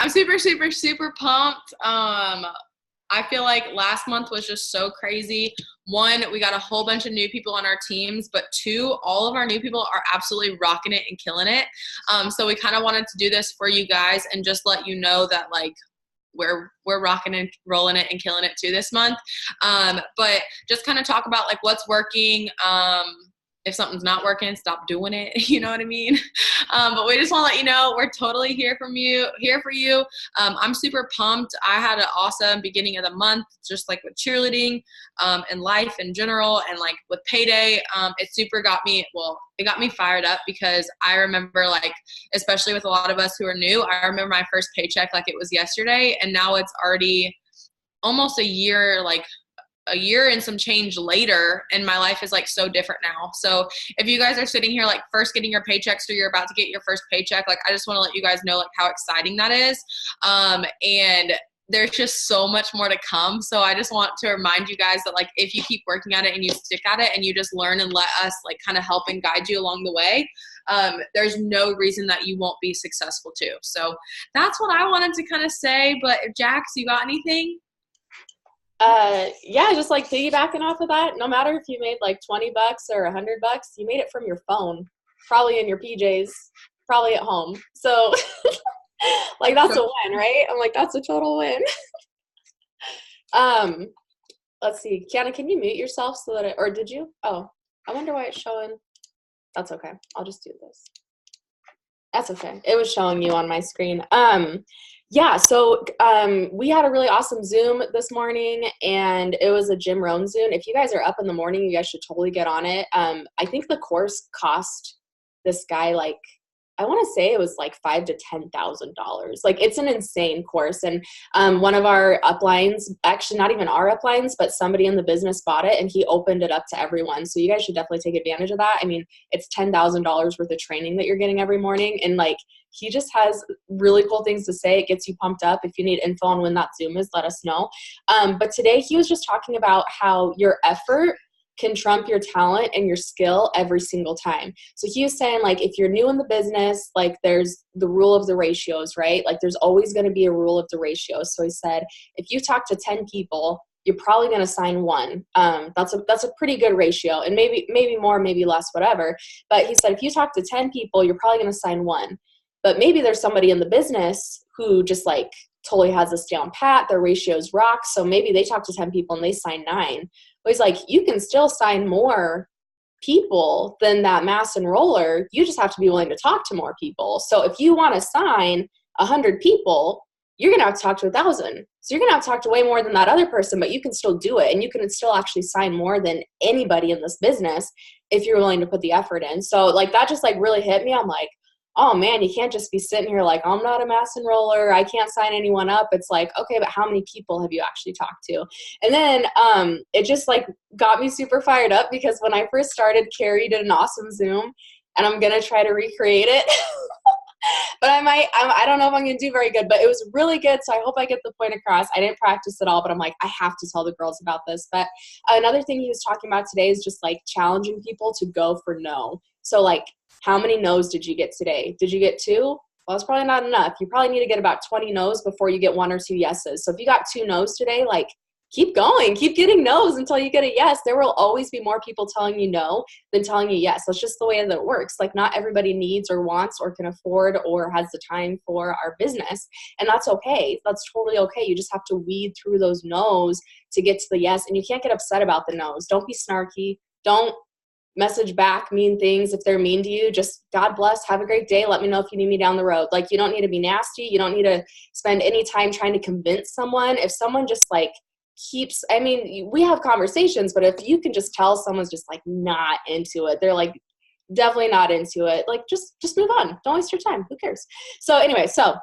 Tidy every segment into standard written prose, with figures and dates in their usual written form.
I'm super, super, super pumped. I feel like last month was just so crazy. One, we got a whole bunch of new people on our teams, but two, all of our new people are absolutely rocking it and killing it. So we kind of wanted to do this for you guys and just let you know that like we're rocking and rolling it and killing it too this month. But just kind of talk about like what's working. If something's not working, stop doing it. You know what I mean? But we just want to let you know we're totally here for you. I'm super pumped. I had an awesome beginning of the month, just like with cheerleading, and life in general, and like with payday. It got me fired up because I remember, like, especially with a lot of us who are new, I remember my first paycheck like it was yesterday, and now it's already almost a year and some change later, and my life is like so different now. So if you guys are sitting here like first getting your paychecks or you're about to get your first paycheck, like I just want to let you guys know like how exciting that is. And there's just so much more to come. So I just want to remind you guys that like if you keep working at it and you stick at it and you just learn and let us like kind of help and guide you along the way, there's no reason that you won't be successful too. So that's what I wanted to kind of say. But Jax, you got anything? Yeah, just like piggybacking off of that, no matter if you made like $20 or $100, you made it from your phone, probably in your PJs, probably at home. So like that's a win, right? I'm like, that's a total win. Let's see. Kiana, can you mute yourself so that or did you? Oh, I wonder why it's showing. That's okay. I'll just do this. That's okay. It was showing you on my screen. Yeah, so we had a really awesome Zoom this morning, and it was a Jim Rohn Zoom. If you guys are up in the morning, you guys should totally get on it. I think the course cost this guy like, I want to say it was like $5,000 to $10,000. Like it's an insane course. And one of our uplines, actually not even our uplines, but somebody in the business bought it and he opened it up to everyone. So you guys should definitely take advantage of that. I mean, it's $10,000 worth of training that you're getting every morning. And like, he just has really cool things to say. It gets you pumped up. If you need info on when that Zoom is, let us know. But today he was just talking about how your effort can trump your talent and your skill every single time. So he was saying, like, if you're new in the business, like there's the rule of the ratios, right? Like there's always going to be a rule of the ratios. So he said, if you talk to 10 people, you're probably going to sign one. That's a pretty good ratio, and maybe more, maybe less, whatever. But he said, if you talk to 10 people, you're probably going to sign one. But maybe there's somebody in the business who just like totally has this down pat, their ratios rock. So maybe they talk to 10 people and they sign 9. But he's like, you can still sign more people than that mass enroller. You just have to be willing to talk to more people. So if you want to sign 100 people, you're going to have to talk to 1,000. So you're going to have to talk to way more than that other person, but you can still do it. And you can still actually sign more than anybody in this business if you're willing to put the effort in. So like that just like really hit me. I'm like, oh man, you can't just be sitting here like, I'm not a mass enroller, I can't sign anyone up. It's like, okay, but how many people have you actually talked to? And then it just like got me super fired up because when I first started, Carrie did an awesome Zoom, and I'm going to try to recreate it. But I don't know if I'm going to do very good, but it was really good. So I hope I get the point across. I didn't practice at all, but I'm like, I have to tell the girls about this. But another thing he was talking about today is just like challenging people to go for no. So like, how many no's did you get today? Did you get 2? Well, it's probably not enough. You probably need to get about 20 no's before you get 1 or 2 yeses. So if you got 2 no's today, like keep going, keep getting no's until you get a yes. There will always be more people telling you no than telling you yes. That's just the way that it works. Like not everybody needs or wants or can afford or has the time for our business. And that's okay. That's totally okay. You just have to weed through those no's to get to the yes. And you can't get upset about the no's. Don't be snarky. Don't message back mean things if they're mean to you. Just God bless, have a great day, let me know if you need me down the road. Like you don't need to be nasty. You don't need to spend any time trying to convince someone. If someone just like keeps, I mean, we have conversations, but if you can just tell someone's just like not into it, they're like definitely not into it, like just move on. Don't waste your time. Who cares? So anyway, so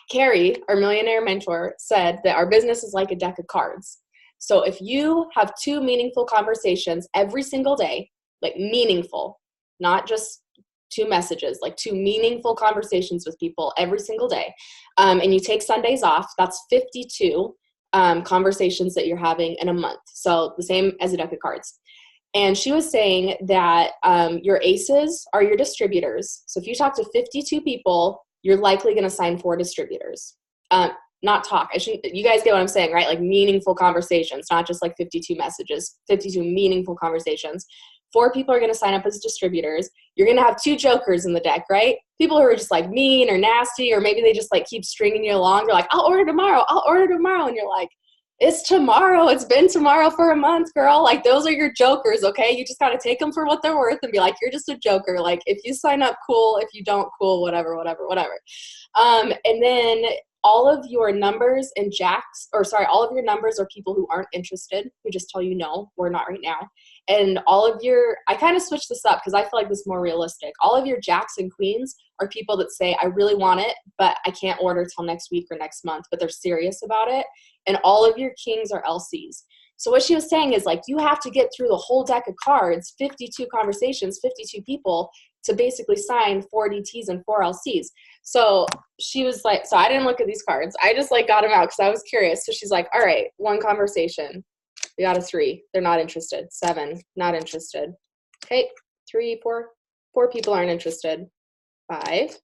Carrie, our millionaire mentor, said that our business is like a deck of cards. So if you have 2 meaningful conversations every single day, like meaningful, not just 2 messages, like 2 meaningful conversations with people every single day, and you take Sundays off, that's 52 conversations that you're having in a month. So the same as a deck of cards. And she was saying that your aces are your distributors. So if you talk to 52 people you're likely going to sign 4 distributors. Not talk. You guys get what I'm saying, right? Like meaningful conversations, not just like 52 messages, 52 meaningful conversations. 4 people are going to sign up as distributors. You're going to have 2 jokers in the deck, right? People who are just like mean or nasty, or maybe they just like keep stringing you along. They're like, I'll order tomorrow. And you're like, it's tomorrow. It's been tomorrow for a month, girl. Like, those are your jokers, okay? You just got to take them for what they're worth and be like, you're just a joker. Like, if you sign up, cool. If you don't, cool, whatever. And then all of your numbers and jacks, all of your numbers are people who aren't interested, who just tell you, no, we're not right now. And all of your, I kind of switched this up because I feel like this is more realistic. All of your jacks and queens are people that say, I really want it, but I can't order till next week or next month, but they're serious about it. And all of your kings are LCs. So what she was saying is, like, you have to get through the whole deck of cards, 52 conversations, 52 people, to basically sign 4 DTs and 4 LCs. So she was like, so I didn't look at these cards. I just like got them out because I was curious. So she's like, all right, 1 conversation. We got a 3. They're not interested. 7, not interested. Okay, 3, 4. 4 people aren't interested. 5.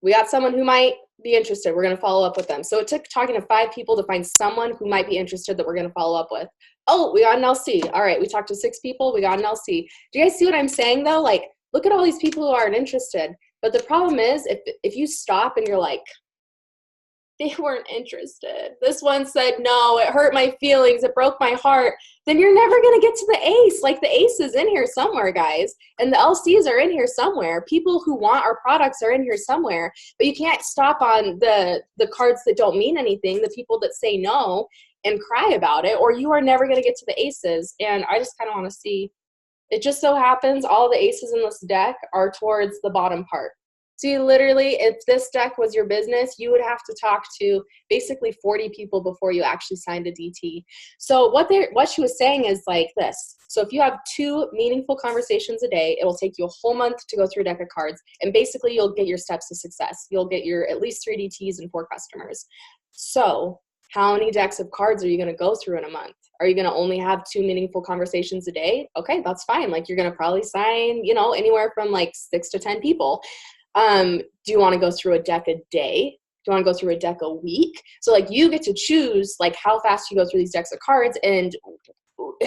We got someone who might be interested. We're going to follow up with them. So it took talking to 5 people to find someone who might be interested that we're going to follow up with. Oh, we got an LC. All right, we talked to 6 people. We got an LC. Do you guys see what I'm saying, though? Like, look at all these people who aren't interested. But the problem is, if you stop and you're like, they weren't interested. This one said, no, it hurt my feelings. It broke my heart. Then you're never going to get to the ace. Like, the ace is in here somewhere, guys. And the LCs are in here somewhere. People who want our products are in here somewhere. But you can't stop on the cards that don't mean anything, the people that say no and cry about it, or you are never going to get to the aces. And I just kind of want to see. It just so happens all the aces in this deck are towards the bottom part. So you literally, if this deck was your business, you would have to talk to basically 40 people before you actually signed a DT. So what she was saying is like this. So if you have 2 meaningful conversations a day, it will take you a whole month to go through a deck of cards. And basically you'll get your steps to success. You'll get your at least 3 DTs and 4 customers. So how many decks of cards are you going to go through in a month? Are you going to only have 2 meaningful conversations a day? Okay, that's fine. Like, you're going to probably sign, anywhere from like 6 to 10 people. Do you want to go through a deck a day? Do you want to go through a deck a week? So like, you get to choose like how fast you go through these decks of cards and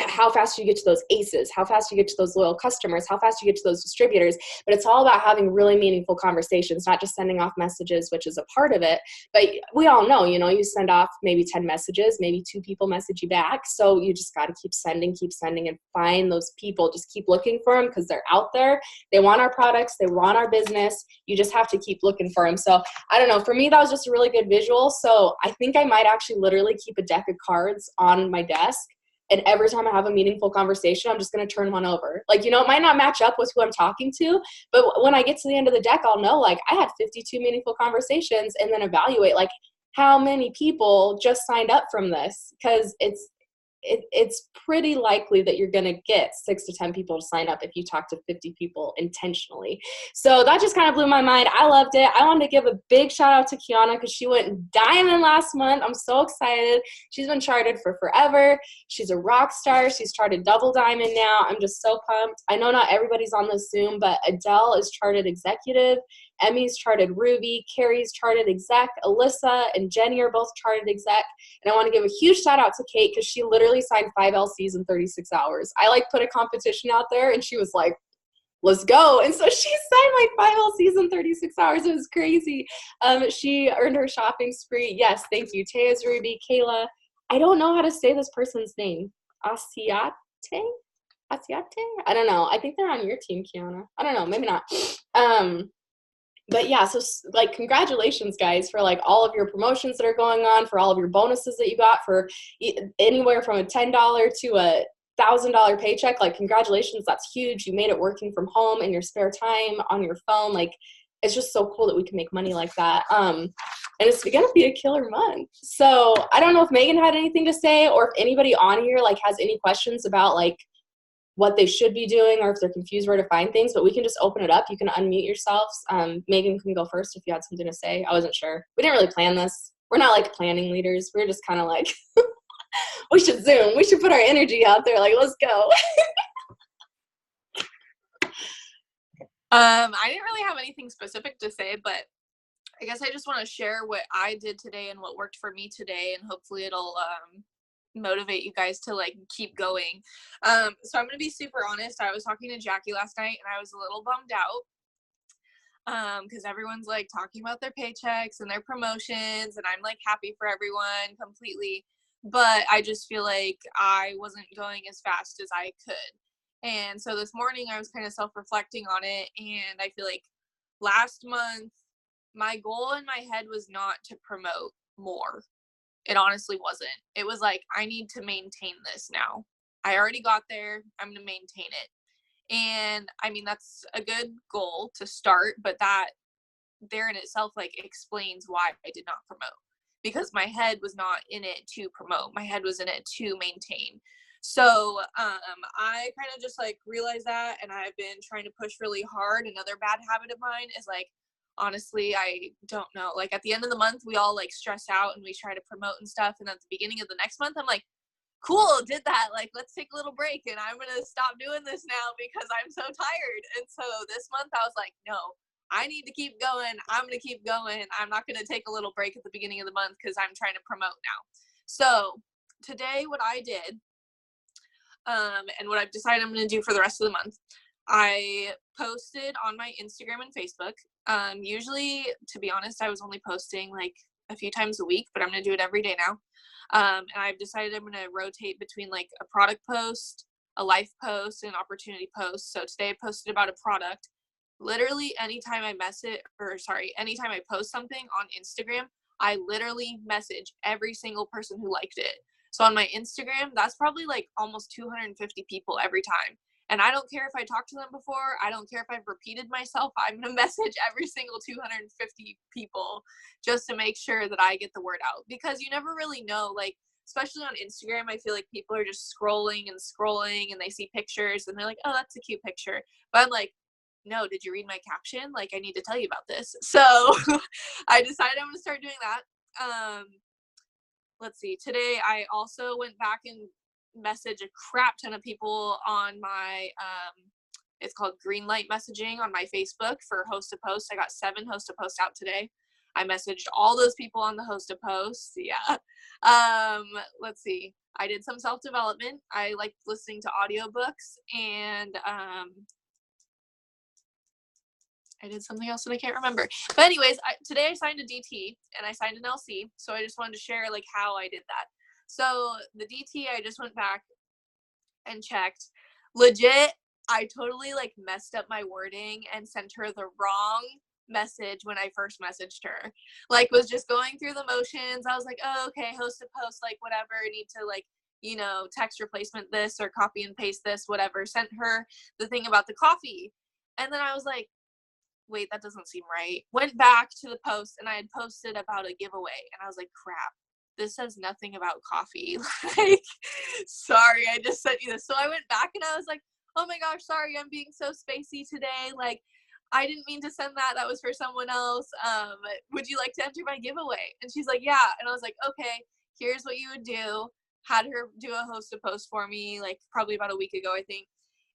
how fast you get to those aces, how fast you get to those loyal customers, how fast you get to those distributors. But it's all about having really meaningful conversations, not just sending off messages, which is a part of it. But we all know, you send off maybe 10 messages, maybe 2 people message you back. So you just got to keep sending and find those people. Just keep looking for them because they're out there. They want our products. They want our business. You just have to keep looking for them. So I don't know. For me, that was just a really good visual. So I think I might actually literally keep a deck of cards on my desk. And every time I have a meaningful conversation, I'm just going to turn one over. Like, it might not match up with who I'm talking to, but when I get to the end of the deck, I'll know, like, I had 52 meaningful conversations, and then evaluate, like, how many people just signed up from this. Because it's pretty likely that you're going to get 6 to 10 people to sign up if you talk to 50 people intentionally. So that just kind of blew my mind. I loved it. I wanted to give a big shout out to Kiana because she went diamond last month. I'm so excited. She's been charted for forever. She's a rock star. She's charted double diamond now. I'm just so pumped. I know not everybody's on this Zoom, but Adele is charted executive. Emmy's charted Ruby, Carrie's charted exec, Alyssa and Jenny are both charted exec. And I want to give a huge shout out to Kate because she literally signed 5 LCs in 36 hours. I put a competition out there and she was like, let's go. And so she signed 5 LCs in 36 hours. It was crazy. She earned her shopping spree. Yes, thank you. Tea's Ruby, Kayla. I don't know how to say this person's name. Asiate? I don't know. I think they're on your team, Kiana. I don't know. Maybe not. But yeah, so congratulations guys for all of your promotions that are going on, for all of your bonuses that you got, for anywhere from a $10 to a $1,000 paycheck. Congratulations, that's huge. You made it working from home in your spare time on your phone. It's just so cool that we can make money like that. And it's gonna be a killer month. So I don't know if Megan had anything to say, or if anybody on here has any questions about what they should be doing, or if they're confused where to find things, but we can just open it up. You can unmute yourselves. Megan can go first if you had something to say. I wasn't sure. We didn't really plan this. We're not planning leaders. We're just kind of we should Zoom. We should put our energy out there. Let's go. I didn't really have anything specific to say, but I guess I just want to share what I did today and what worked for me today, and hopefully it'll motivate you guys to like keep going. So I'm gonna be super honest. I was talking to Jackie last night, and I was a little bummed out because everyone's like talking about their paychecks and their promotions, and I'm like happy for everyone completely, but I just feel like I wasn't going as fast as I could. And so this morning I was kind of self-reflecting on it, and I feel like last month my goal in my head was not to promote more. It honestly wasn't. It was like, I need to maintain this now. I already got there. I'm going to maintain it. And I mean, that's a good goal to start, but that there in itself like explains why I did not promote, because my head was not in it to promote. My head was in it to maintain. So I kind of just like realized that, and I've been trying to push really hard. Another bad habit of mine is like, honestly, I don't know, like at the end of the month we all like stress out and we try to promote and stuff, and at the beginning of the next month I'm like, cool, did that, like let's take a little break and I'm gonna stop doing this now because I'm so tired. And so this month I was like, no, I need to keep going. I'm gonna keep going. I'm not gonna take a little break at the beginning of the month because I'm trying to promote now. So today what I did, and what I've decided I'm gonna do for the rest of the month, I posted on my Instagram and Facebook. Usually, to be honest, I was only posting like a few times a week, but I'm gonna do it every day now. And I've decided I'm gonna rotate between like a product post, a life post, and an opportunity post. So today I posted about a product. Literally anytime anytime I post something on Instagram, I literally message every single person who liked it. So on my Instagram, that's probably like almost 250 people every time. And I don't care if I talked to them before. I don't care if I've repeated myself. I'm going to message every single 250 people just to make sure that I get the word out, because you never really know, like, especially on Instagram, I feel like people are just scrolling and scrolling and they see pictures and they're like, oh, that's a cute picture. But I'm like, no, did you read my caption? Like, I need to tell you about this. So I decided I'm going to start doing that. Let's see. Today I also went back and messaged a crap ton of people on my, it's called Greenlight messaging on my Facebook for host to post. I got 7 host to post out today. I messaged all those people on the host to post. Yeah. Let's see. I did some self-development. I like listening to audiobooks, and I did something else that I can't remember. But anyways, today I signed a DT and I signed an LC. So I just wanted to share like how I did that. So the DT, I just went back and checked. Legit, I totally like messed up my wording and sent her the wrong message when I first messaged her. Like, was just going through the motions. I was like, oh, okay, host to post, like whatever. I need to like, text replacement this or copy and paste this, whatever. Sent her the thing about the coffee. And then I was like, wait, that doesn't seem right. Went back to the post, and I had posted about a giveaway, and I was like, crap, this says nothing about coffee. Like, sorry, I just sent you this. So I went back and I was like, oh my gosh, sorry, I'm being so spacey today. Like, I didn't mean to send that. That was for someone else. Would you like to enter my giveaway? And she's like, yeah. And I was like, okay, here's what you would do. Had her do a host to post for me, like probably about a week ago, I think.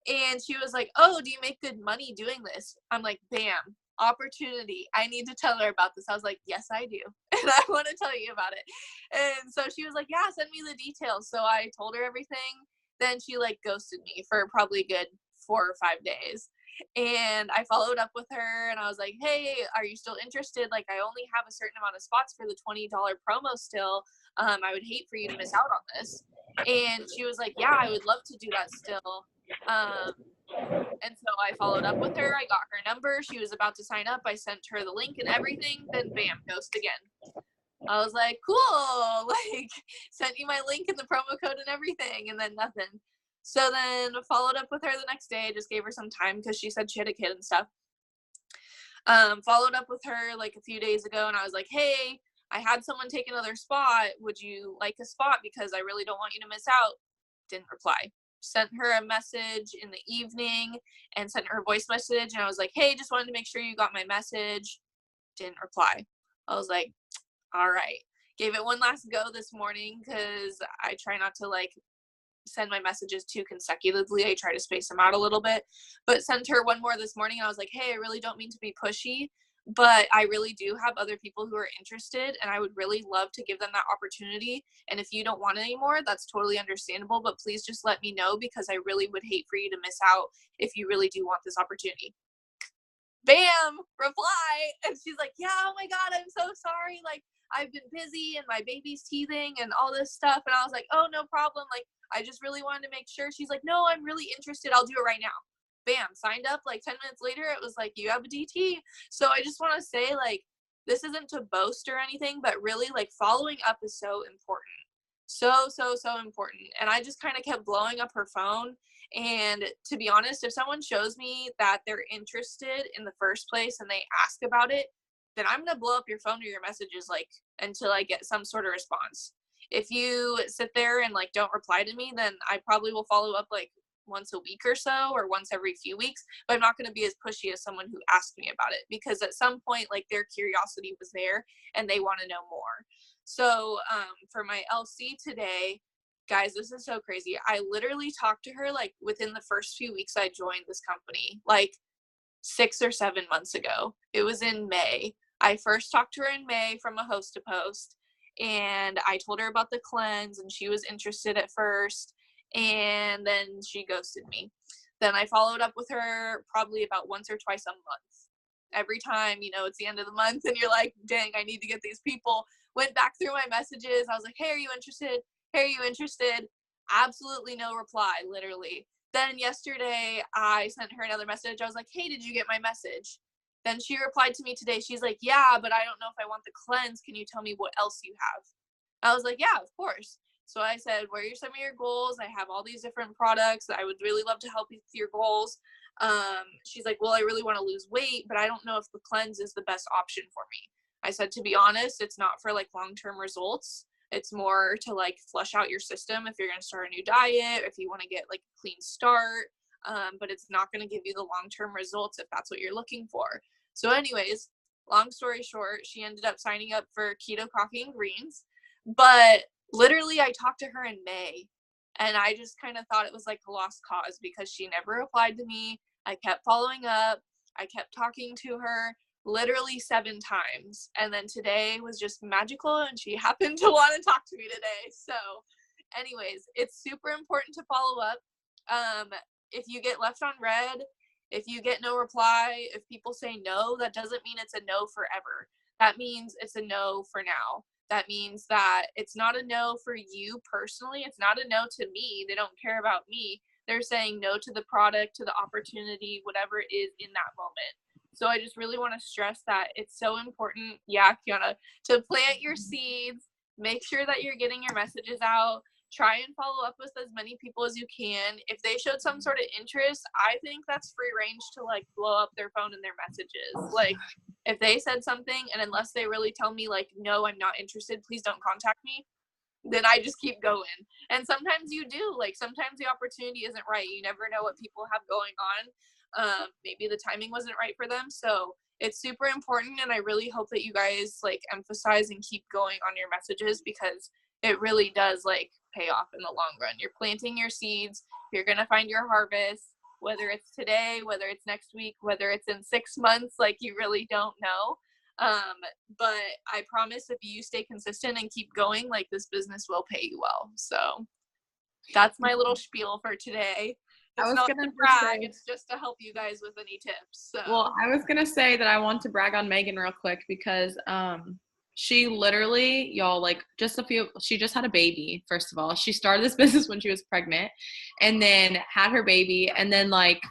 And she was like, oh, do you make good money doing this? I'm like, bam, opportunity. I need to tell her about this. I was like, yes, I do. And I want to tell you about it. And so she was like, yeah, send me the details. So I told her everything. Then she like ghosted me for probably a good 4 or 5 days. And I followed up with her and I was like, hey, are you still interested? Like, I only have a certain amount of spots for the $20 promo still. I would hate for you to miss out on this. And she was like, yeah, I would love to do that still. And so I followed up with her. I got her number. She was about to sign up. I sent her the link and everything. Then bam, ghost again. I was like, cool. Like, sent you my link and the promo code and everything, and then nothing. So then followed up with her the next day. Just gave her some time because she said she had a kid and stuff. Followed up with her like a few days ago, and I was like, hey, I had someone take another spot. Would you like a spot? Because I really don't want you to miss out. Didn't reply. Sent her a message in the evening and sent her a voice message. And I was like, hey, just wanted to make sure you got my message. Didn't reply. I was like, all right. Gave it one last go this morning because I try not to like send my messages to consecutively. I try to space them out a little bit, but sent her one more this morning. I was like, hey, I really don't mean to be pushy, but I really do have other people who are interested, and I would really love to give them that opportunity. And if you don't want it anymore, that's totally understandable, but please just let me know, because I really would hate for you to miss out if you really do want this opportunity. Bam, reply. And she's like, yeah, oh my God, I'm so sorry. Like, I've been busy and my baby's teething and all this stuff. And I was like, oh, no problem. Like, I just really wanted to make sure. She's like, no, I'm really interested. I'll do it right now. Bam, signed up. Like 10 minutes later, it was like, you have a DT. So I just want to say, like, this isn't to boast or anything, but really, like, following up is so important. So important. And I just kind of kept blowing up her phone. And to be honest, if someone shows me that they're interested in the first place and they ask about it, then I'm going to blow up your phone or your messages, like, until I get some sort of response. If you sit there and, like, don't reply to me, then I probably will follow up, like, once a week or so, or once every few weeks, but I'm not going to be as pushy as someone who asked me about it, because at some point, like, their curiosity was there and they want to know more. So for my LC today, guys, this is so crazy. I literally talked to her, like, within the first few weeks I joined this company, like 6 or 7 months ago. It was in May. I first talked to her in May from a host to post, and I told her about the cleanse, and she was interested at first, and then she ghosted me. Then I followed up with her probably about once or twice a month. Every time, you know, it's the end of the month and you're like, dang, I need to get these people. Went back through my messages. I was like, hey, are you interested? Hey, are you interested? Absolutely no reply, literally. Then yesterday I sent her another message. I was like, hey, did you get my message? Then she replied to me today. She's like, yeah, but I don't know if I want the cleanse. Can you tell me what else you have? I was like, yeah, of course. So I said, where are some of your goals? I have all these different products. I would really love to help you with your goals. She's like, well, I really want to lose weight, but I don't know if the cleanse is the best option for me. I said, to be honest, it's not for, like, long-term results. It's more to, like, flush out your system if you're going to start a new diet, if you want to get, like, a clean start. But it's not going to give you the long-term results if that's what you're looking for. So anyways, long story short, she ended up signing up for Keto Coffee and Greens. But literally, I talked to her in May, and I just kind of thought it was like a lost cause because she never replied to me. I kept following up. I kept talking to her literally 7 times. And then today was just magical, and she happened to want to talk to me today. So anyways, it's super important to follow up. If you get left on red, if you get no reply, if people say no, that doesn't mean it's a no forever. That means it's a no for now. That means that it's not a no for you personally. It's not a no to me. They don't care about me. They're saying no to the product, to the opportunity, whatever it is in that moment. So I just really want to stress that it's so important, yeah, Kiana, to plant your seeds, make sure that you're getting your messages out, try and follow up with as many people as you can. If they showed some sort of interest, I think that's free range to, like, blow up their phone and their messages. Like, if they said something, and unless they really tell me, like, no, I'm not interested, please don't contact me, then I just keep going. And sometimes you do, like, sometimes the opportunity isn't right. You never know what people have going on. Maybe the timing wasn't right for them. So it's super important, and I really hope that you guys, like, emphasize and keep going on your messages, because it really does, like, pay off in the long run. You're planting your seeds. You're going to find your harvest, whether it's today, whether it's next week, whether it's in 6 months, like, you really don't know. But I promise if you stay consistent and keep going, like, this business will pay you well. So that's my little spiel for today. It's not to brag, it's just to help you guys with any tips. So. Well, I was going to say that I want to brag on Megan real quick, because she literally, y'all, like, she just had a baby, first of all. She started this business when she was pregnant, and then had her baby, and then, like,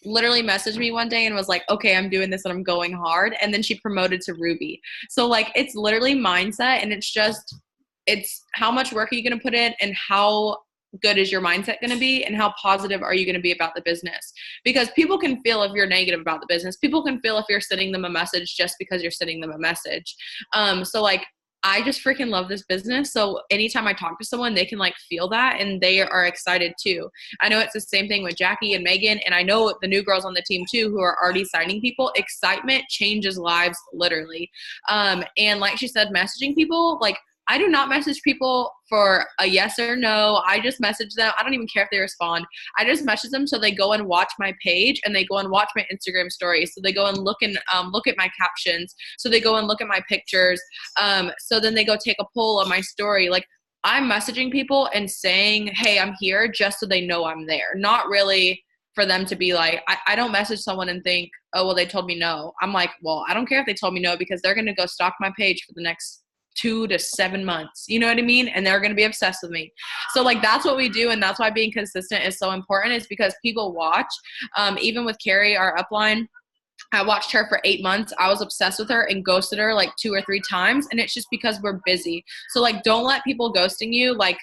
literally messaged me one day and was like, okay, I'm doing this and I'm going hard. And then she promoted to Ruby. So, like, it's literally mindset, and it's how much work are you going to put in, and how good is your mindset going to be, and how positive are you going to be about the business? Because people can feel if you're negative about the business. People can feel if you're sending them a message just because you're sending them a message. So, like, I just freaking love this business. So anytime I talk to someone, they can, like, feel that, and they are excited too. I know it's the same thing with Jackie and Megan, and I know the new girls on the team too who are already signing people. Excitement changes lives, literally. And like she said, messaging people, like, I do not message people for a yes or no. I just message them. I don't even care if they respond. I just message them so they go and watch my page and they go and watch my Instagram stories. So they go and look at my captions. So they go and look at my pictures. So then they go take a poll on my story. Like, I'm messaging people and saying, hey, I'm here, just so they know I'm there. Not really for them to be like, I don't message someone and think, oh, well, they told me no. I'm like, well, I don't care if they told me no, because they're going to go stalk my page for the next 2 to 7 months. You know what I mean? And they're going to be obsessed with me. So like, that's what we do. And that's why being consistent is so important, is because people watch. Even with Carrie, our upline, I watched her for 8 months. I was obsessed with her and ghosted her like 2 or 3 times. And it's just because we're busy. So like, don't let people ghosting you like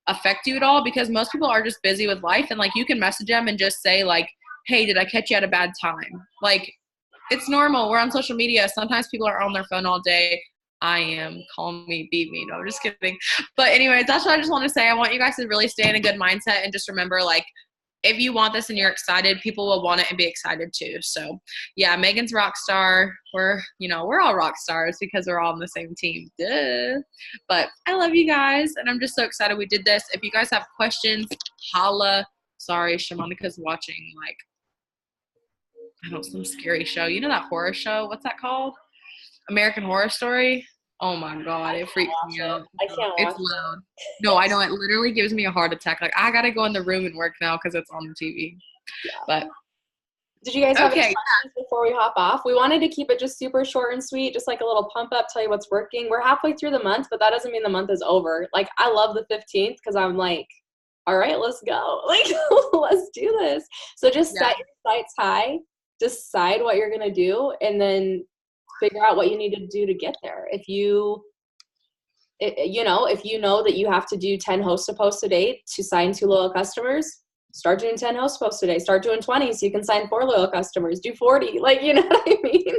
affect you at all, because most people are just busy with life. And like, you can message them and just say like, hey, did I catch you at a bad time? Like, it's normal. We're on social media. Sometimes people are on their phone all day. I am. Call me, beat me. No, I'm just kidding. But anyways, that's what I just want to say. I want you guys to really stay in a good mindset and just remember, like, if you want this and you're excited, people will want it and be excited too. So yeah, Megan's rock star. We're all rock stars because we're all on the same team. Duh. But I love you guys, and I'm just so excited we did this. If you guys have questions, holla. Sorry, Shamonica's watching like, I don't know, some scary show. You know that horror show? What's that called? American Horror Story. Oh my God, it freaks me out. I can't watch It's loud. No, I know, it literally gives me a heart attack. Like, I gotta go in the room and work now because it's on the TV. Yeah. But did you guys have any okay, questions before we hop off? We wanted to keep it just super short and sweet, just like a little pump up, tell you what's working. We're halfway through the month, but that doesn't mean the month is over. Like, I love the 15th because I'm like, all right, let's go. Like, let's do this. So just set your sights high, decide what you're gonna do, and then figure out what you need to do to get there. If you know that you have to do 10 host posts a day to sign 2 loyal customers, start doing 10 host posts a day. Start doing 20 so you can sign 4 loyal customers. Do 40. Like, you know what I mean?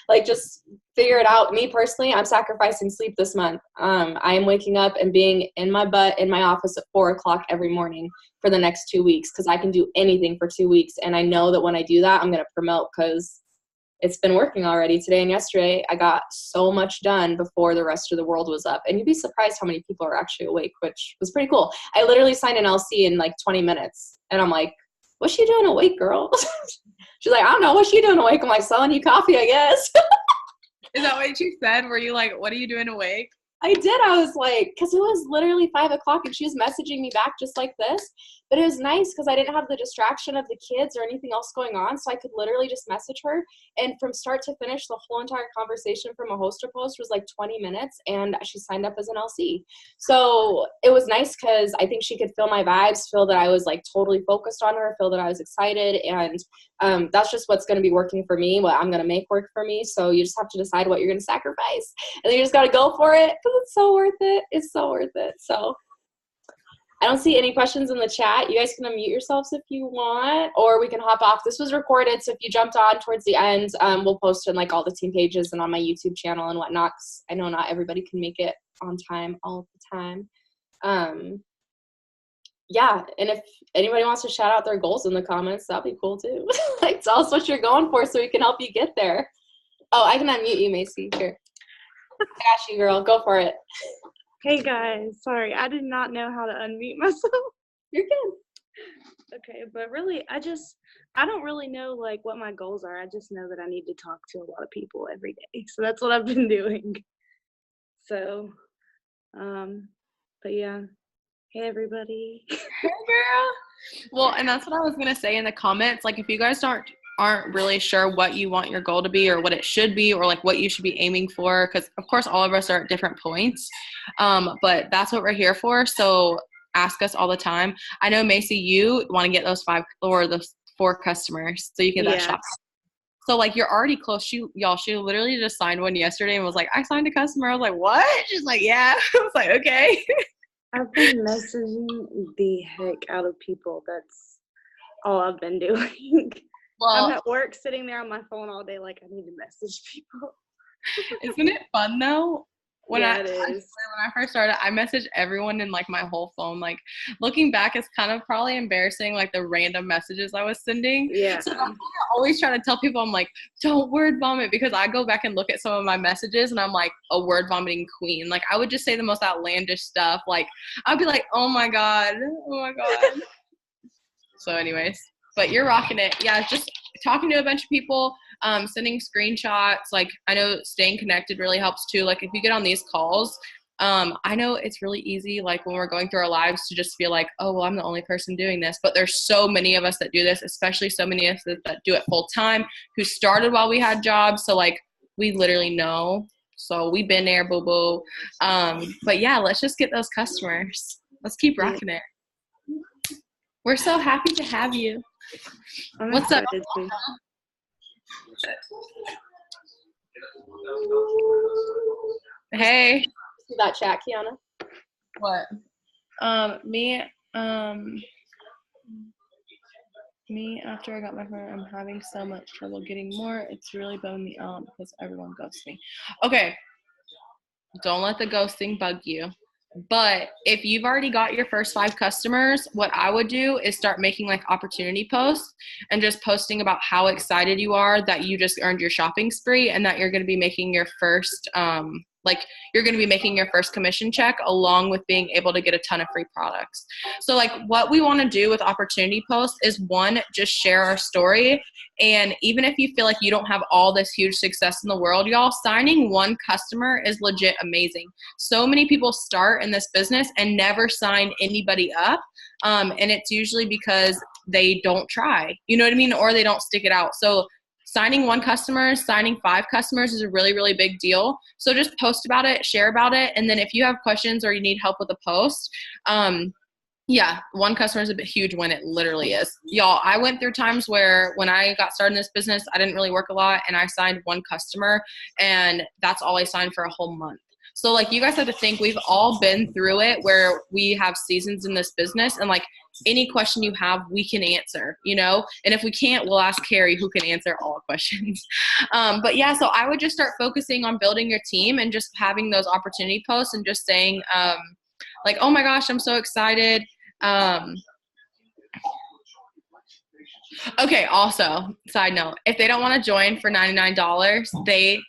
Like, just figure it out. Me personally, I'm sacrificing sleep this month. I am waking up and being in my butt in my office at 4 o'clock every morning for the next 2 weeks, because I can do anything for 2 weeks. And I know that when I do that, I'm going to promote, because it's been working already. Today and yesterday, I got so much done before the rest of the world was up. And you'd be surprised how many people are actually awake, which was pretty cool. I literally signed an LC in like 20 minutes. And I'm like, what's she doing awake, girl? She's like, I don't know. What's she doing awake? I'm like, selling you coffee, I guess. Is that what you said? Were you like, what are you doing awake? I did. I was like, because it was literally 5 o'clock and she was messaging me back just like this. But it was nice because I didn't have the distraction of the kids or anything else going on. So I could literally just message her. And from start to finish, the whole entire conversation from a host to post was like 20 minutes. And she signed up as an LC. So it was nice because I think she could feel my vibes, feel that I was like totally focused on her, feel that I was excited. And that's just what's going to be working for me, what I'm going to make work for me. So you just have to decide what you're going to sacrifice. And then you just got to go for it, because it's so worth it. It's so worth it. So I don't see any questions in the chat. You guys can unmute yourselves if you want, or we can hop off. This was recorded, so if you jumped on towards the end, we'll post in like all the team pages and on my YouTube channel and whatnot. 'Cause I know not everybody can make it on time all the time. Yeah, and if anybody wants to shout out their goals in the comments, that'd be cool too. Like, tell us what you're going for so we can help you get there. Oh, I can unmute you, Macy. Here. I got you, girl. Go for it. Hey guys, sorry, I did not know how to unmute myself. You're good. Okay, but really, I don't really know like what my goals are. I just know that I need to talk to a lot of people every day. So that's what I've been doing. So, but yeah. Hey everybody. Hey girl. Well, and that's what I was gonna say in the comments. Like, if you guys aren't really sure what you want your goal to be or what it should be or like what you should be aiming for, because of course all of us are at different points, but that's what we're here for. So ask us all the time. I know, Macy, you want to get those 5 or the 4 customers so you can that shop. So like, you're already close. She literally just signed one yesterday and was like, I signed a customer. I was like, what? She's like, yeah. I was like, okay. I've been messaging the heck out of people. That's all I've been doing. Well, I'm at work sitting there on my phone all day like I need to message people. Isn't it fun though? Yeah, it is. When I first started, I messaged everyone in like my whole phone. Like looking back, it's kind of probably embarrassing, like the random messages I was sending. Yeah. So I always try to tell people, I'm like, don't word vomit, because I go back and look at some of my messages and I'm like a word vomiting queen. Like I would just say the most outlandish stuff. Like I'd be like, oh my God. So anyways, but you're rocking it. Yeah, just talking to a bunch of people, sending screenshots. Like I know staying connected really helps too. Like if you get on these calls, I know it's really easy, like when we're going through our lives, to just feel like, oh, well, I'm the only person doing this. But there's so many of us that do this, especially so many of us that do it full time, who started while we had jobs. So like we literally know. So we've been there, boo boo. But yeah, let's just get those customers. Let's keep rocking it. We're so happy to have you. I'm What's up? excited too. Hey. See that chat, Kiana? What? Me after I got my phone, I'm having so much trouble getting more. It's really bumming me out because everyone ghosts me. Okay. Don't let the ghosting bug you. But if you've already got your first 5 customers, what I would do is start making like opportunity posts and just posting about how excited you are that you just earned your shopping spree and that you're going to be making your first commission check, along with being able to get a ton of free products. So like what we want to do with opportunity posts is, one, just share our story. And even if you feel like you don't have all this huge success in the world, y'all, signing one customer is legit amazing. So many people start in this business and never sign anybody up. And it's usually because they don't try, you know what I mean? Or they don't stick it out. So signing 1 customer, signing 5 customers is a really, really big deal. So just post about it, share about it. And then if you have questions or you need help with a post, 1 customer is a huge win. It literally is. Y'all, I went through times where when I got started in this business, I didn't really work a lot and I signed 1 customer and that's all I signed for a whole month. So like you guys have to think, we've all been through it where we have seasons in this business, and like any question you have, we can answer, you know? And if we can't, we'll ask Carrie, who can answer all questions. But yeah, so I would just start focusing on building your team and just having those opportunity posts and just saying like, oh my gosh, I'm so excited. Okay, also, side note, if they don't want to join for $99, they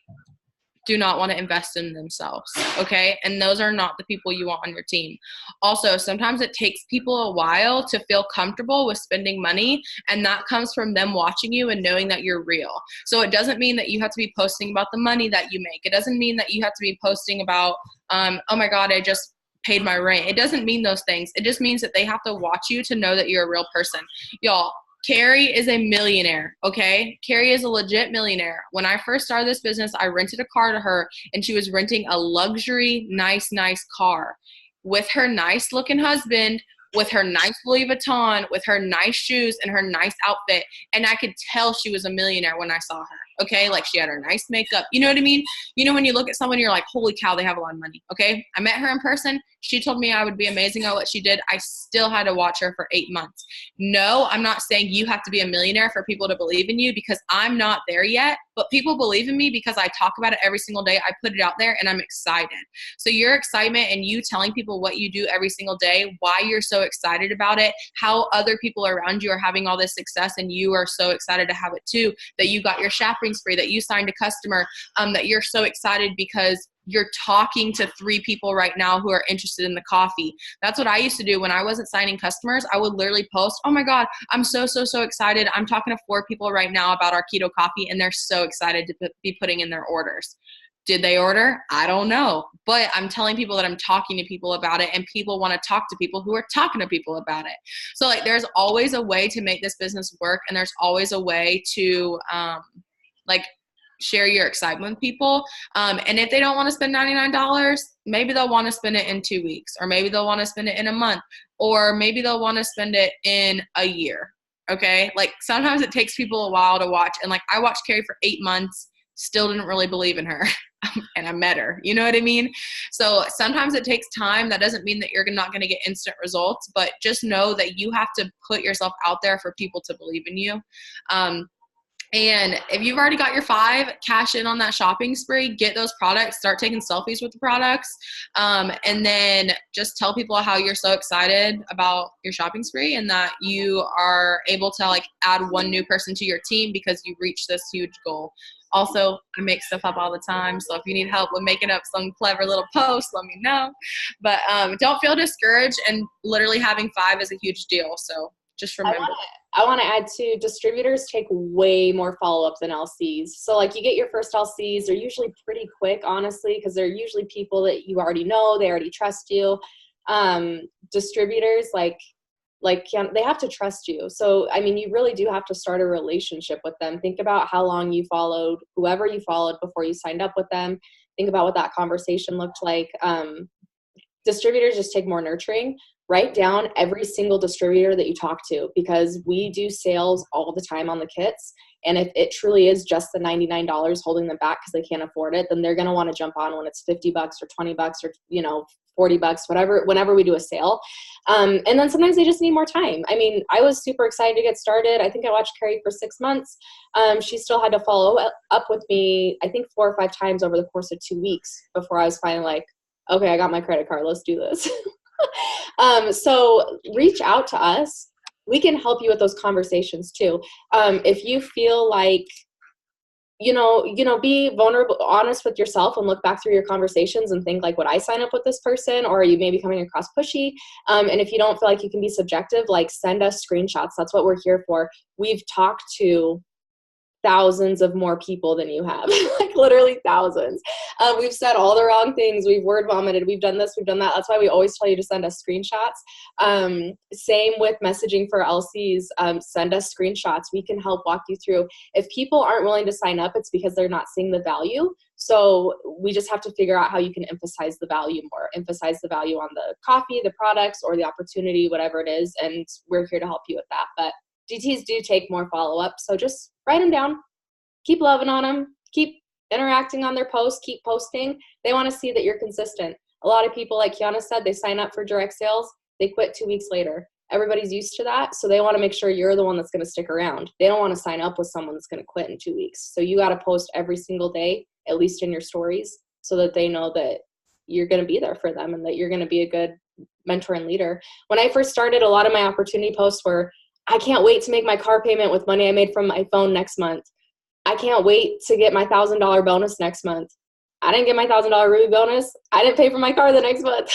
do not want to invest in themselves, okay? And those are not the people you want on your team. Also, sometimes it takes people a while to feel comfortable with spending money, and that comes from them watching you and knowing that you're real. So it doesn't mean that you have to be posting about the money that you make. It doesn't mean that you have to be posting about, oh my God, I just paid my rent. It doesn't mean those things. It just means that they have to watch you to know that you're a real person. Y'all, Carrie is a millionaire, okay? Carrie is a legit millionaire. When I first started this business, I rented a car to her, and she was renting a luxury, nice car with her nice looking husband, with her nice Louis Vuitton, with her nice shoes and her nice outfit. And I could tell she was a millionaire when I saw her, okay? Like she had her nice makeup. You know what I mean? You know, when you look at someone, you're like, holy cow, they have a lot of money, okay? I met her in person. She told me I would be amazing at what she did. I still had to watch her for 8 months. No, I'm not saying you have to be a millionaire for people to believe in you, because I'm not there yet, but people believe in me because I talk about it every single day. I put it out there and I'm excited. So your excitement and you telling people what you do every single day, why you're so excited about it, how other people around you are having all this success and you are so excited to have it too, that you got your shopping spree, that you signed a customer, that you're so excited because you're talking to 3 people right now who are interested in the coffee. That's what I used to do when I wasn't signing customers. I would literally post, oh my God, I'm so excited. I'm talking to 4 people right now about our keto coffee, and they're so excited to be putting in their orders. Did they order? I don't know. But I'm telling people that I'm talking to people about it, and people want to talk to people who are talking to people about it. So like there's always a way to make this business work, and there's always a way to share your excitement with people. And if they don't want to spend $99, maybe they'll want to spend it in 2 weeks, or maybe they'll want to spend it in a month, or maybe they'll want to spend it in a year. Okay. Like sometimes it takes people a while to watch. And like I watched Carrie for 8 months, still didn't really believe in her. And I met her, you know what I mean? So sometimes it takes time. That doesn't mean that you're not going to get instant results, but just know that you have to put yourself out there for people to believe in you. And if you've already got your 5, cash in on that shopping spree, get those products, start taking selfies with the products, and then just tell people how you're so excited about your shopping spree and that you are able to like add one new person to your team because you've reached this huge goal. Also, I make stuff up all the time, so if you need help with making up some clever little post, let me know. But don't feel discouraged, and literally having 5 is a huge deal, so just remember. I want to add too, distributors take way more follow-up than LCs. So like you get your first LCs, they're usually pretty quick, honestly, because they're usually people that you already know, they already trust you. Distributors, like they have to trust you. So, I mean, you really do have to start a relationship with them. Think about how long you followed whoever you followed before you signed up with them. Think about what that conversation looked like. Distributors just take more nurturing. Write down every single distributor that you talk to, because we do sales all the time on the kits. And if it truly is just the $99 holding them back because they can't afford it, then they're going to want to jump on when it's $50 or $20 or, you know, $40, whatever, whenever we do a sale. And then sometimes they just need more time. I mean, I was super excited to get started. I think I watched Carrie for 6 months. She still had to follow up with me, I think 4 or 5 times over the course of 2 weeks before I was finally like, okay, I got my credit card. Let's do this. So reach out to us. We can help you with those conversations too. If you feel like, you know, be vulnerable, honest with yourself, and look back through your conversations and think like, would I sign up with this person? Or are you maybe coming across pushy? And if you don't feel like you can be subjective, like send us screenshots. That's what we're here for. We've talked to thousands of more people than you have, like literally thousands. We've said all the wrong things. We've word vomited. We've done this, we've done that. That's why we always tell you to send us screenshots. Same with messaging for LCs. Send us screenshots. We can help walk you through. If people aren't willing to sign up, it's because they're not seeing the value. So we just have to figure out how you can emphasize the value more, emphasize the value on the coffee, the products, or the opportunity, whatever it is. And we're here to help you with that. But DTs do take more follow-up, so just write them down. Keep loving on them. Keep interacting on their posts. Keep posting. They want to see that you're consistent. A lot of people, like Kiana said, they sign up for direct sales. They quit 2 weeks later. Everybody's used to that, so they want to make sure you're the one that's going to stick around. They don't want to sign up with someone that's going to quit in 2 weeks. So you got to post every single day, at least in your stories, so that they know that you're going to be there for them and that you're going to be a good mentor and leader. When I first started, a lot of my opportunity posts were, I can't wait to make my car payment with money I made from my phone next month. I can't wait to get my $1,000 bonus next month. I didn't get my $1,000 Ruby bonus. I didn't pay for my car the next month.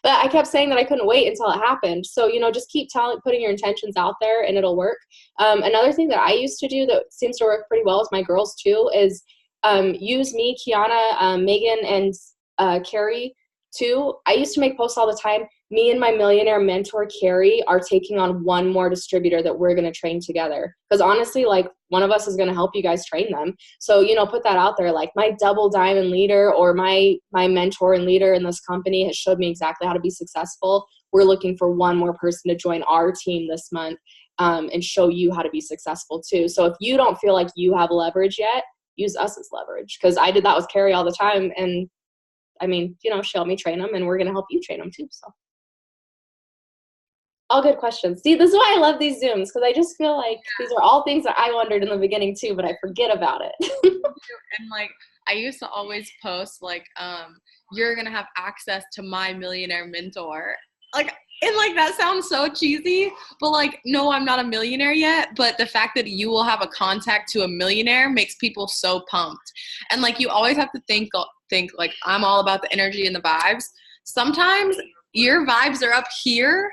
But I kept saying that I couldn't wait until it happened. So, you know, just keep putting your intentions out there and it'll work. Another thing that I used to do that seems to work pretty well with my girls too is use me, Kiana, Megan, and Carrie too. I used to make posts all the time. Me and my millionaire mentor, Carrie, are taking on one more distributor that we're going to train together. Because honestly, like, one of us is going to help you guys train them. So, you know, put that out there. Like, my double diamond leader or my mentor and leader in this company has showed me exactly how to be successful. We're looking for one more person to join our team this month and show you how to be successful too. So if you don't feel like you have leverage yet, use us as leverage. Because I did that with Carrie all the time. And I mean, you know, she helped me train them and we're going to help you train them too. So. All good questions. See, this is why I love these Zooms, because I just feel like these are all things that I wondered in the beginning too, but I forget about it. And like, I used to always post like, you're going to have access to my millionaire mentor. Like, and like, that sounds so cheesy, but like, no, I'm not a millionaire yet. But the fact that you will have a contact to a millionaire makes people so pumped. And like, you always have to think like, I'm all about the energy and the vibes. Sometimes your vibes are up here.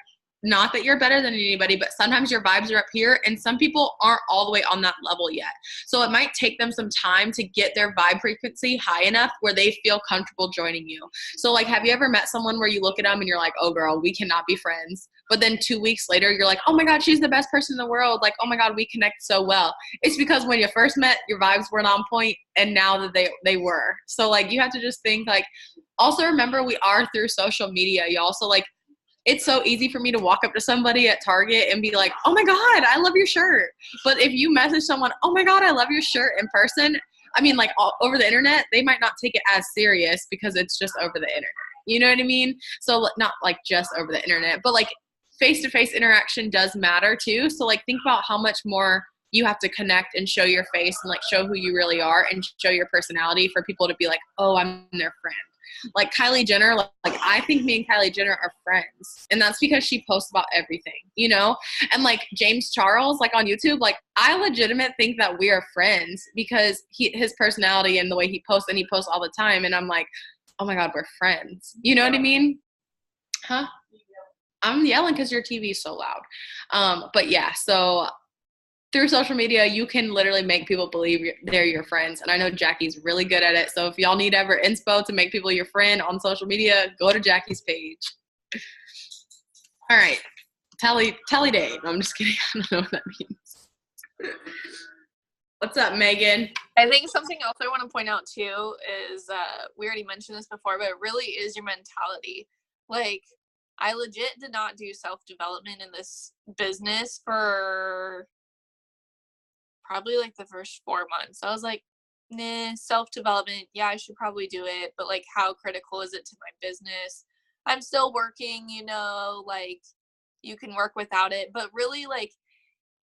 Not that you're better than anybody, but sometimes your vibes are up here and some people aren't all the way on that level yet. So it might take them some time to get their vibe frequency high enough where they feel comfortable joining you. So like, have you ever met someone where you look at them and you're like, oh girl, we cannot be friends. But then 2 weeks later, you're like, oh my God, she's the best person in the world. Like, oh my God, we connect so well. It's because when you first met, your vibes weren't on point and now that they were. So like, you have to just think like, also remember we are through social media. You also like, it's so easy for me to walk up to somebody at Target and be like, oh my God, I love your shirt. But if you message someone, oh my God, I love your shirt in person, I mean, like over the internet, they might not take it as serious because it's just over the internet. You know what I mean? So not like just over the internet, but like face-to-face interaction does matter too. So like think about how much more you have to connect and show your face and like show who you really are and show your personality for people to be like, oh, I'm their friend. Like Kylie Jenner, like I think me and Kylie Jenner are friends, and that's because she posts about everything, you know. And like James Charles, like on YouTube, like I legitimately think that we are friends because his personality and the way he posts, and he posts all the time, and I'm like, oh my god, we're friends. You know what I mean? Huh? I'm yelling because your TV is so loud. But yeah, so through social media, you can literally make people believe they're your friends. And I know Jackie's really good at it. So if y'all need ever inspo to make people your friend on social media, go to Jackie's page. All right. Tally day. No, I'm just kidding. I don't know what that means. What's up, Megan? I think something else I want to point out too is we already mentioned this before, but it really is your mentality. Like, I legit did not do self-development in this business for probably like the first 4 months. I was like, nah, self-development, yeah, I should probably do it, but like how critical is it to my business? I'm still working, you know, like you can work without it, but really like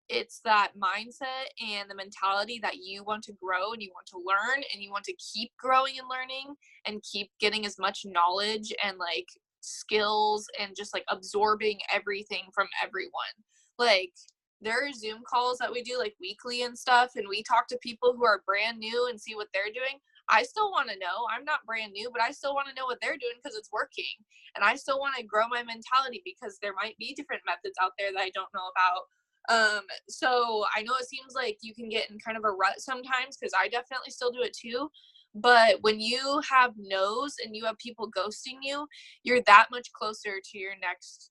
it's that mindset and the mentality that you want to grow and you want to learn and you want to keep growing and learning and keep getting as much knowledge and like skills and just like absorbing everything from everyone. Like there are Zoom calls that we do like weekly and stuff, and we talk to people who are brand new and see what they're doing. I still want to know. I'm not brand new, but I still want to know what they're doing because it's working. And I still want to grow my mentality because there might be different methods out there that I don't know about. So I know it seems like you can get in kind of a rut sometimes because I definitely still do it too. But when you have no's and you have people ghosting you, you're that much closer to your next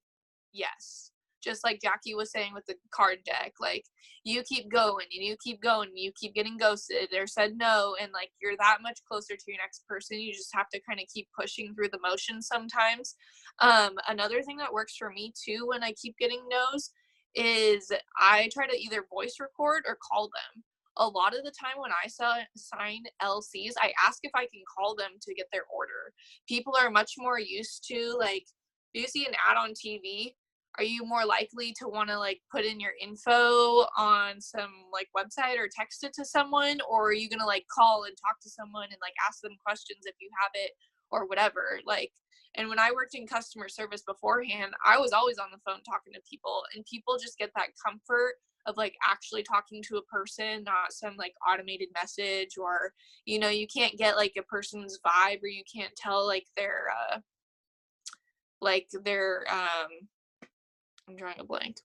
yes. Just like Jackie was saying with the card deck, like you keep going and you keep going and you keep getting ghosted or said no, and like you're that much closer to your next person. You just have to kind of keep pushing through the motions sometimes. Another thing that works for me too when I keep getting no's is I try to either voice record or call them. A lot of the time when I sign LCs, I ask if I can call them to get their order. People are much more used to like, do you see an ad on TV? Are you more likely to want to like put in your info on some like website or text it to someone, or are you going to like call and talk to someone and like ask them questions if you have it or whatever? Like, and when I worked in customer service beforehand, I was always on the phone talking to people, and people just get that comfort of like actually talking to a person, not some like automated message, or, you know, you can't get like a person's vibe, or you can't tell like their I'm drawing a blank.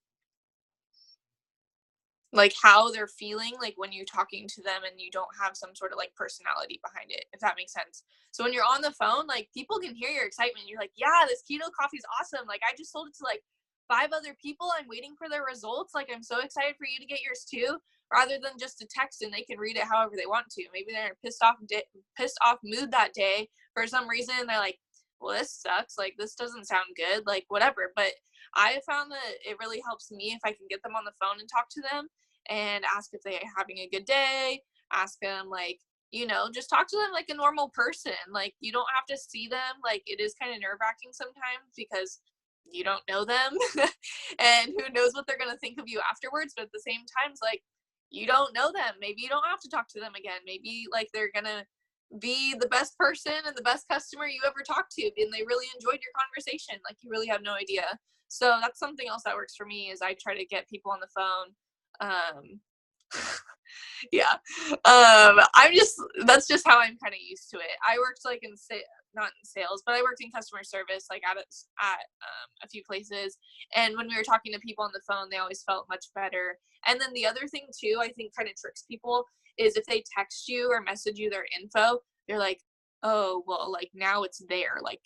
Like how they're feeling, like when you're talking to them and you don't have some sort of like personality behind it, if that makes sense. So when you're on the phone, like people can hear your excitement. You're like, yeah, this keto coffee is awesome. Like I just sold it to like 5 other people. I'm waiting for their results. Like I'm so excited for you to get yours too, rather than just a text and they can read it however they want to. Maybe they're in a pissed off mood that day for some reason. They're like, well, this sucks. Like this doesn't sound good. Like whatever. But I have found that it really helps me if I can get them on the phone and talk to them and ask if they're having a good day, ask them like, you know, just talk to them like a normal person. Like you don't have to see them. Like it is kind of nerve-wracking sometimes because you don't know them and who knows what they're going to think of you afterwards. But at the same time, like you don't know them. Maybe you don't have to talk to them again. Maybe like they're going to be the best person and the best customer you ever talked to, and they really enjoyed your conversation. Like you really have no idea. So that's something else that works for me is I try to get people on the phone. Yeah. That's just how I'm kind of used to it. I worked like not in sales, but I worked in customer service, like at a few places. And when we were talking to people on the phone, they always felt much better. And then the other thing too, I think kind of tricks people is if they text you or message you their info, they're like, oh, well, like now it's there. Like,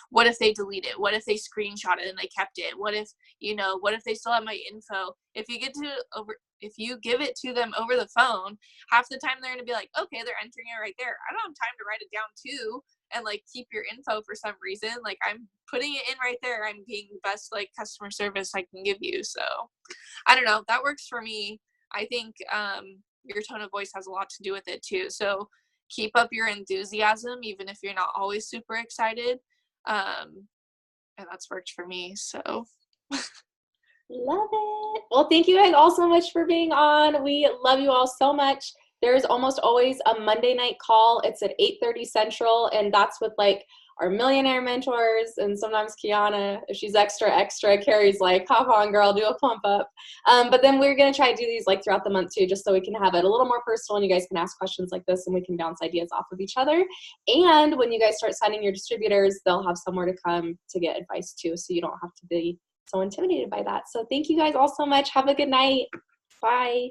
what if they delete it? What if they screenshot it and they kept it? What if, you know, what if they still have my info? If you give it to them over the phone, half the time they're going to be like, okay, they're entering it right there. I don't have time to write it down too and like keep your info for some reason. Like I'm putting it in right there. I'm being the best like customer service I can give you. So I don't know. That works for me. I think your tone of voice has a lot to do with it too. So keep up your enthusiasm, even if you're not always super excited. And that's worked for me. So Love it. Well, thank you guys all so much for being on. We love you all so much. There's almost always a Monday night call. It's at 8:30 Central, and that's with like our millionaire mentors, and sometimes Kiana, if she's extra, Carrie's like, hop on, girl, do a pump up. But then we're going to try to do these like throughout the month too, just so we can have it a little more personal and you guys can ask questions like this and we can bounce ideas off of each other. And when you guys start signing your distributors, they'll have somewhere to come to get advice too, so you don't have to be so intimidated by that. So thank you guys all so much. Have a good night. Bye.